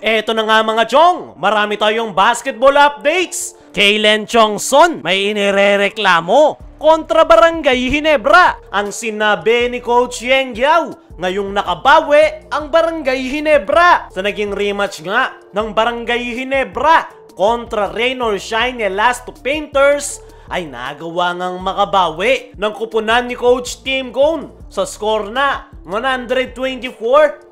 Eto na nga mga chong, marami tayong basketball updates. Kaylen Chongson may inirereklamo kontra Barangay Ginebra. Ang sinabi ni Coach Yeng Guiao, ngayong nakabawi ang Barangay Ginebra sa naging rematch nga ng Barangay Ginebra kontra Rain or Shine Elasto Painters ay nagawa ngang makabawi ng kupunan ni Coach Tim Cone sa score na 124-102.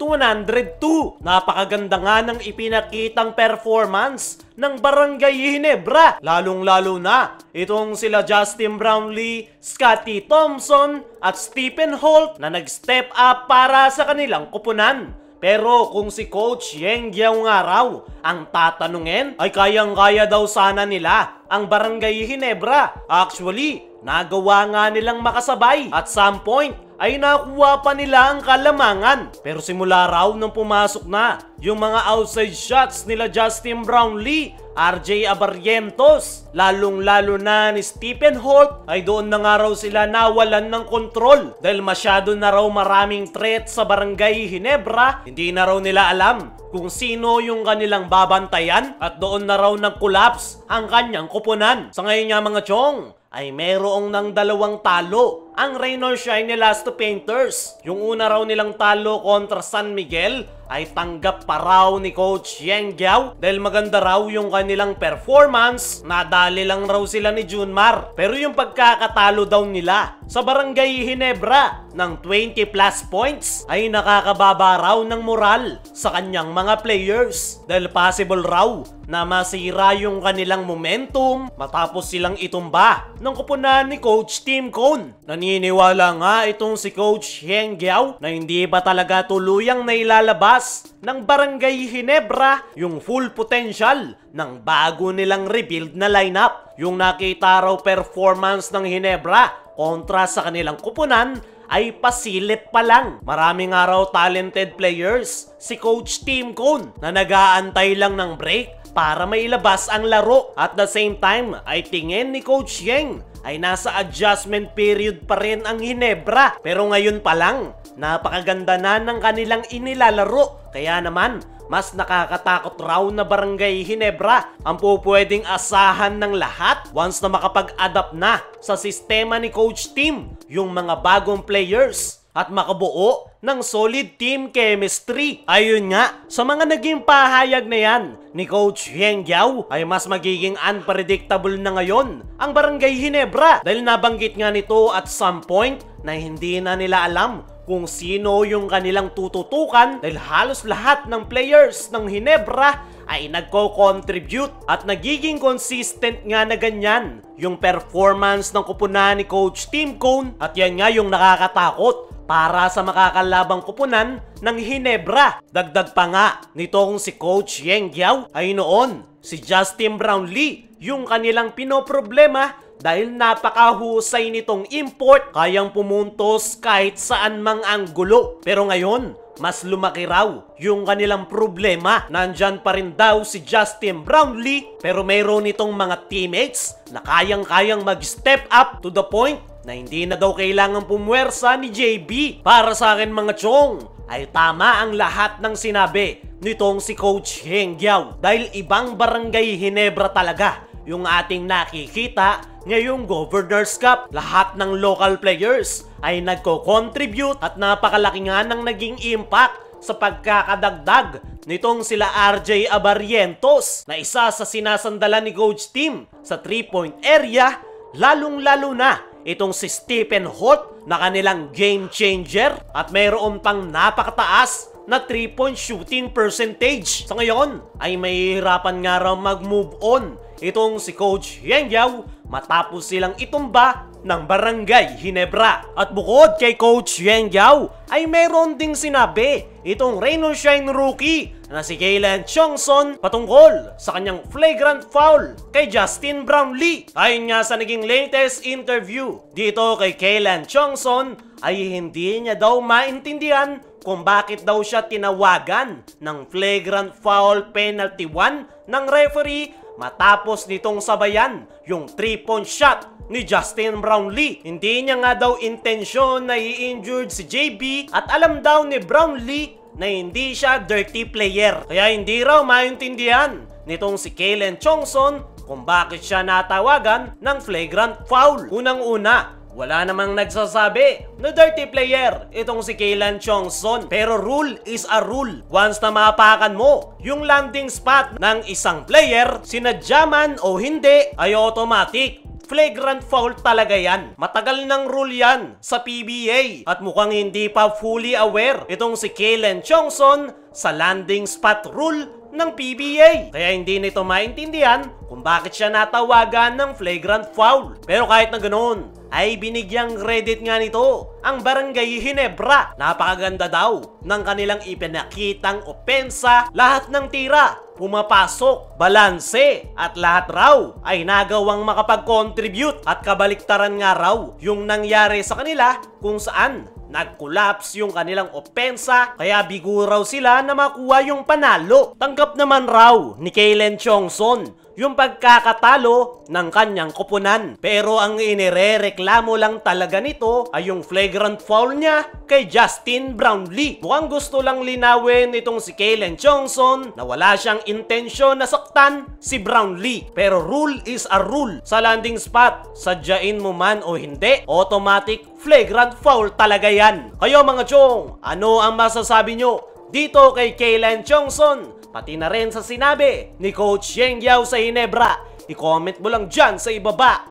Napakaganda nga ng ipinakitang performance ng Barangay Ginebra. Lalong-lalo na itong sila Justin Brownlee, Scotty Thompson at Stephen Holt na nag-step up para sa kanilang kupunan. Pero kung si Coach Yeng Guiao nga raw ang tatanungin, ay kayang-kaya daw sana nila ang Barangay Ginebra. Actually, nagawa nga nilang makasabay. At some point, ay nakuha pa nila ang kalamangan. Pero simula raw nang pumasok na yung mga outside shots nila Justin Brownlee, RJ Abarrientos, lalong-lalo na ni Stephen Holt, ay doon na nga raw sila nawalan ng kontrol. Dahil masyado na raw maraming threat sa Barangay Ginebra, hindi na raw nila alam kung sino yung kanilang babantayan at doon na raw nag-collapse ang kanyang kupunan. Sa ngayon nga mga chong, ay merong ng dalawang talo ang Rain or Shine Elasto Painters. Yung una raw nilang talo kontra San Miguel ay tanggap pa raw ni Coach Yeng Guiao dahil maganda raw yung kanilang performance. Nadali lang raw sila ni Junmar. Pero yung pagkakatalo daw nila sa Barangay Ginebra ng 20 plus points ay nakakababa raw ng moral sa kanyang mga players dahil possible raw na masira yung kanilang momentum matapos silang itumba ng kupunan ni Coach Tim Cone. Naniniwala nga itong si Coach Yeng Guiao na hindi ba talaga tuluyang nailalabas ng Barangay Ginebra yung full potential ng bago nilang rebuild na lineup. Yung nakita raw performance ng Ginebra kontra sa kanilang kupunan ay pasilip pa lang. Maraming araw talented players si Coach Tim Cone na nag-aantay lang ng break para mailabas ang laro. At the same time ay tingin ni Coach Yeng ay nasa adjustment period pa rin ang Ginebra. Pero ngayon pa lang, napakaganda na ng kanilang inilalaro. Kaya naman, mas nakakatakot raw na Barangay Ginebra ang pupwedeng asahan ng lahat once na makapag-adapt na sa sistema ni Coach Tim yung mga bagong players at makabuo ng solid team chemistry. Ayun nga, sa mga naging pahayag na yan ni Coach Yeng Guiao ay mas magiging unpredictable na ngayon ang Barangay Ginebra dahil nabanggit nga nito at some point na hindi na nila alam kung sino yung kanilang tututukan dahil halos lahat ng players ng Ginebra ay nagko-contribute at nagiging consistent nga na ganyan yung performance ng kupunan ni Coach Tim Cone. At yan nga yung nakakatakot para sa makakalabang kupunan ng Ginebra. Dagdag pa nga nitong si Coach Yeng Guiao ay noon si Justin Brownlee yung kanilang pinoproblema dahil napakahusay nitong import, kayang pumuntos kahit saan mang anggulo. Pero ngayon, mas lumaki raw yung kanilang problema. Nandyan pa rin daw si Justin Brownlee pero mayroon itong mga teammates na kayang-kayang mag-step up to the point na hindi na daw kailangan pumwersa ni JB. Para sa akin mga chong, ay tama ang lahat ng sinabi nitong si Coach Yeng Guiao dahil ibang Barangay Ginebra talaga yung ating nakikita ngayong Governor's Cup. Lahat ng local players ay nagko-contribute at napakalaki nga ng naging impact sa pagkakadagdag nitong sila RJ Abarrientos na isa sa sinasandalan ni Coach Tim sa 3-point area, lalong-lalo na itong si Stephen Holt na kanilang game changer at mayroon pang napakataas na 3-point shooting percentage. Sa ngayon ay mahihirapan nga raw mag-move on itong si Coach Yeng Guiao matapos silang itumba ng Barangay Ginebra. At bukod kay Coach Yeng Guiao ay meron ding sinabi itong Rain or Shine rookie na si Kaylen Chongson patungkol sa kanyang flagrant foul kay Justin Brownlee. Ayon nga sa naging latest interview dito kay Kaylen Chongson ay hindi niya daw maintindihan kung bakit daw siya tinawagan ng flagrant foul penalty 1 ng referee matapos nitong sabayan yung 3-point shot ni Justin Brownlee. Hindi niya nga daw intensyon na i-injured si JB at alam daw ni Brownlee na hindi siya dirty player. Kaya hindi raw maintindihan nitong si Kaylen Chongson kung bakit siya natawagan ng flagrant foul. Unang-una, wala namang nagsasabi na dirty player itong si Kaylen Chongson. Pero rule is a rule. Once na maapakan mo yung landing spot ng isang player, sinadya man o hindi, ay automatic flagrant foul talaga yan. Matagal ng rule yan sa PBA at mukhang hindi pa fully aware itong si Kaylen Chongson sa landing spot rule ng PBA. Kaya hindi nito maintindihan kung bakit siya natawagan ng flagrant foul. Pero kahit na ganoon, ay binigyang credit nga nito ang Barangay Ginebra. Napakaganda daw ng kanilang ipinakitang opensa. Lahat ng tira pumapasok, balanse, at lahat raw ay nagawang makapag-contribute. At kabaliktaran nga raw yung nangyari sa kanila kung saan nag-collapse yung kanilang opensa, kaya bigo raw sila na makuha yung panalo. Tanggap naman raw ni Kaylen Chongson yung pagkakatalo ng kanyang koponan. Pero ang inirereklamo lang talaga nito ay yung flagrant foul niya kay Justin Brownlee. Mukhang gusto lang linawin itong si Kaylen Chongson na wala siyang intensyon na saktan si Brownlee. Pero rule is a rule. Sa landing spot, sadyain mo man o hindi, automatic flagrant foul talaga yan. Kayo mga chong, ano ang masasabi nyo dito kay Kaylen Chongson? Pati na rin sa sinabi ni Coach Yeng Yao sa Ginebra. I-comment mo lang dyan sa ibaba.